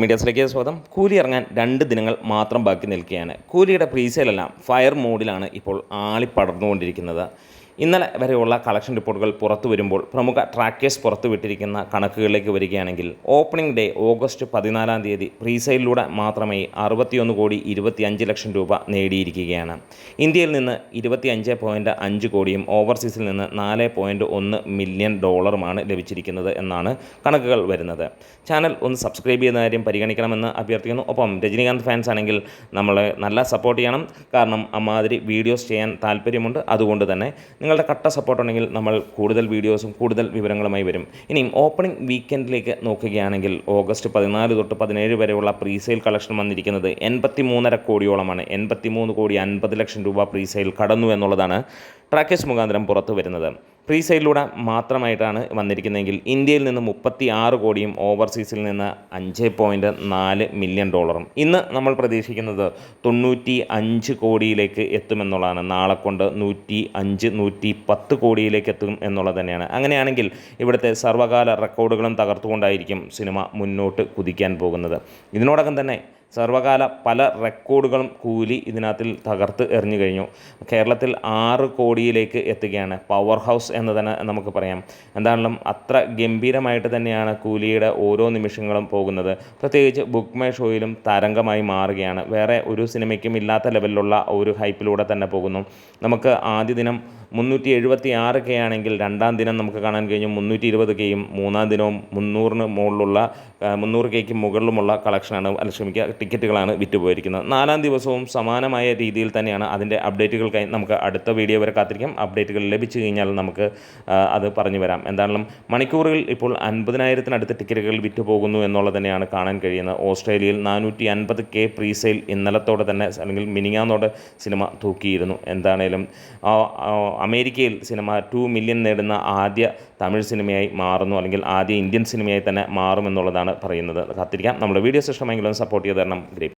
മീഡിയസിലേക്ക് സ്വാഗതം. കൂലി ഇറങ്ങാൻ 2 ദിനങ്ങൾ മാത്രം ബാക്കി നിൽക്കുകയാണ്. കൂലിയുടെ പ്രീസെയിലെല്ലാം ഫയർ മോഡിലാണ് ഇപ്പോൾ ആളിപ്പടർന്നുകൊണ്ടിരിക്കുന്നത്. ഇന്നലെ വരെയുള്ള കളക്ഷൻ റിപ്പോർട്ടുകൾ പുറത്തു വരുമ്പോൾ പ്രമുഖ ട്രാക്കേഴ്സ് പുറത്തുവിട്ടിരിക്കുന്ന കണക്കുകളിലേക്ക് വരികയാണെങ്കിൽ ഓപ്പണിംഗ് ഡേ ഓഗസ്റ്റ് 14-ാം തീയതി പ്രീസെയിലൂടെ മാത്രമേ 61,25,00,000 രൂപ നേടിയിരിക്കുകയാണ്. ഇന്ത്യയിൽ നിന്ന് 25.5 കോടിയും ഓവർസീസിൽ നിന്ന് 4.1 മില്യൺ ഡോളറുമാണ് ലഭിച്ചിരിക്കുന്നത് എന്നാണ് കണക്കുകൾ വരുന്നത്. ചാനൽ ഒന്ന് സബ്സ്ക്രൈബ് ചെയ്യുന്ന കാര്യം പരിഗണിക്കണമെന്ന് അഭ്യർത്ഥിക്കുന്നു. ഒപ്പം രജനീകാന്ത് ഫാൻസ് ആണെങ്കിൽ നമ്മളെ നല്ല സപ്പോർട്ട് ചെയ്യണം. കാരണം അമ്മാതിരി വീഡിയോസ് ചെയ്യാൻ താല്പര്യമുണ്ട്. അതുകൊണ്ട് തന്നെ നിങ്ങളുടെ കട്ട സപ്പോർട്ട് ഉണ്ടെങ്കിൽ നമ്മൾ കൂടുതൽ വീഡിയോസും കൂടുതൽ വിവരങ്ങളുമായി വരും. ഇനിയും ഓപ്പണിംഗ് വീക്കെൻഡിലേക്ക് നോക്കുകയാണെങ്കിൽ ഓഗസ്റ്റ് 14 തൊട്ട് 17 വരെയുള്ള പ്രീസെയിൽ കളക്ഷൻ വന്നിരിക്കുന്നത് 83.5 കോടിയോളമാണ്. 83,50,00,000 രൂപ പ്രീസെയിൽ കടന്നു എന്നുള്ളതാണ് ട്രാക്കേഴ്സ് മുഖാന്തരം പുറത്തു വരുന്നത്. പ്രീസെയിലൂടെ മാത്രമായിട്ടാണ് വന്നിരിക്കുന്നതെങ്കിൽ ഇന്ത്യയിൽ നിന്ന് 36 കോടിയും ഓവർസീസിൽ നിന്ന് 5.4 മില്യൺ ഡോളറും. ഇന്ന് നമ്മൾ പ്രതീക്ഷിക്കുന്നത് 95 കോടിയിലേക്ക് എത്തുമെന്നുള്ളതാണ്. നാളെ കൊണ്ട് 105-110 കോടിയിലേക്ക് എത്തും എന്നുള്ളത് തന്നെയാണ്. അങ്ങനെയാണെങ്കിൽ ഇവിടുത്തെ സർവ്വകാല റെക്കോർഡുകളും തകർത്തുകൊണ്ടായിരിക്കും സിനിമ മുന്നോട്ട് കുതിക്കാൻ പോകുന്നത്. ഇതിനോടകം തന്നെ സർവ്വകാല പല റെക്കോർഡുകളും കൂലി ഇതിനകത്തിൽ തകർത്ത് എറിഞ്ഞു കഴിഞ്ഞു. കേരളത്തിൽ 6 കോടിയിലേക്ക് എത്തുകയാണ്. പവർ ഹൗസ് എന്ന് തന്നെ നമുക്ക് പറയാം. എന്തായാലും അത്ര ഗംഭീരമായിട്ട് തന്നെയാണ് കൂലിയുടെ ഓരോ നിമിഷങ്ങളും പോകുന്നത്. പ്രത്യേകിച്ച് ബുക്ക് മൈ ഷോയിലും തരംഗമായി മാറുകയാണ്. വേറെ ഒരു സിനിമയ്ക്കും ഇല്ലാത്ത ലെവലിലുള്ള ഒരു ഹൈപ്പിലൂടെ തന്നെ പോകുന്നു. നമുക്ക് ആദ്യ ദിനം 376K ആണെങ്കിൽ രണ്ടാം ദിനം നമുക്ക് കാണാൻ കഴിഞ്ഞു 320Kയും, മൂന്നാം ദിനവും 300-ന് മുകളിലുള്ള 300Kയ്ക്ക് മുകളിലുമുള്ള കളക്ഷനാണ്, ടിക്കറ്റുകളാണ് വിറ്റുപോയിരിക്കുന്നത്. നാലാം ദിവസവും സമാനമായ രീതിയിൽ തന്നെയാണ്. അതിൻ്റെ അപ്ഡേറ്റുകൾക്കായി നമുക്ക് അടുത്ത വീഡിയോ വരെ കാത്തിരിക്കാം. അപ്ഡേറ്റുകൾ ലഭിച്ചു കഴിഞ്ഞാൽ നമുക്ക് അത് പറഞ്ഞു വരാം. എന്തായാലും മണിക്കൂറുകൾ ഇപ്പോൾ 50,000-നടുത്ത് ടിക്കറ്റുകൾ വിറ്റുപോകുന്നു എന്നുള്ളത് തന്നെയാണ് കാണാൻ കഴിയുന്നത്. ഓസ്ട്രേലിയയിൽ 450K പ്രീസെയിൽ ഇന്നലത്തോടെ തന്നെ അല്ലെങ്കിൽ മിനിങ്ങാന്നോടെ സിനിമ തൂക്കിയിരുന്നു. എന്താണേലും അമേരിക്കയിൽ സിനിമ 2 മില്യൺ നേടുന്ന ആദ്യ തമിഴ് സിനിമയായി മാറുന്നു, അല്ലെങ്കിൽ ആദ്യ ഇന്ത്യൻ സിനിമയായി തന്നെ മാറുമെന്നുള്ളതാണ് പറയുന്നത്. കാത്തിരിക്കാം. നമ്മുടെ വീഡിയോസ് ഇഷ്ടമെങ്കിലും സപ്പോർട്ട് ചെയ്ത് തരണം. ഗ്രേറ്റ്.